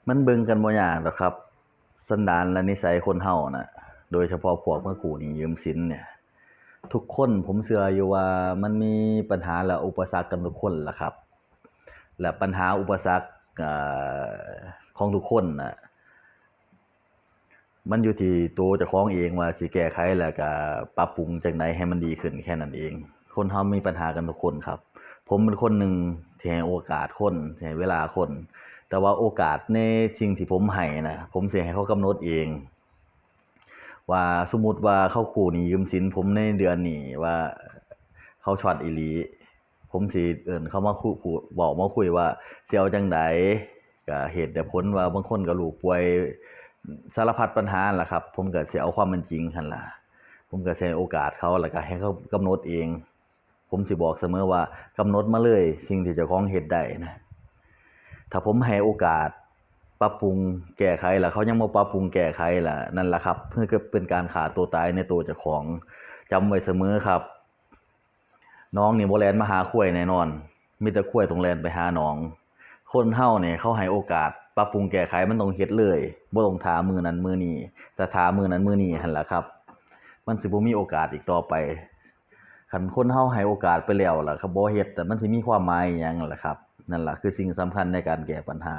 มันเบิ่งกันบ่ยากดอกครับสันดานและนิสัยคนเฮาน่ะโดยเฉพาะพวกมากู้หนี้ยืมสินเนี่ยทุกคนผมเชื่ออยู่ว่ามันมีปัญหาและอุปสรรคกันทุกคนล่ะครับและปัญหาอุปสรรคอ่ของทุกคนน่ะมันอยู่ที่ตัวเจ้าของเองว่าสิแก้ไขแล้วก็ปรับปรุงจั่งใดให้มันดีขึ้นแค่นั้นเองคนเฮามีปัญหากันทุกคนครับผมเป็นคนหนึ่งที่ให้โอกาสคนที่ให้เวลาคนแต่ว่าโอกาสในสิ่งที่ผมให้น่ะผมสิให้เขากำหนดเองว่าสมมุติว่าเขากู้หนี้ยืมสินผมในเดือนนี้ว่าเขาช็อตอีหลีผมสิเอิ้นเขามาเว้ามาคุยว่าสิเอาจั่งใดก็เหตุและผลว่าบางคนก็ลูกป่วยสารพัดปัญหานั่นล่ะครับผมก็สิเอาความเป็นจริงหั้นล่ะผมก็สิให้โอกาสเขาแล้วก็ให้เขากำหนดเองผมสิบอกเสมอว่ากำหนดมาเลยสิ่งที่เจ้าของเฮ็ดได้นะถ้าผมให้โอกาสปรับปรุงแก้ไขแล้วเขายังบ่ปรับปรุงแก้ไขล่ะนั่นล่ะครับมันก็เป็นการฆ่าตัวตายในตัวเจ้าของจำไว้เสมอครับน้องนี่บ่แล่นมาหาข้วยแน่นอนมีแต่ข้วยต้องแล่นไปหาน้องคนเฮานี่เขาให้โอกาสปรับปรุงแก้ไขมันต้องเฮ็ดเลยบ่ต้องท่ามื้อนั้นมื้อนี้ถ้าท่ามื้อนั้นมื้อนี้หั่นล่ะครับมันสิบ่มีโอกาสอีกต่อไปคันคนเฮาให้โอกาสไปแล้วล่ะครับบ่เฮ็ดมันสิมีความหมายอิหยังล่ะครับนั่นล่ะคือสิ่งสำคัญในการแก้ปัญหา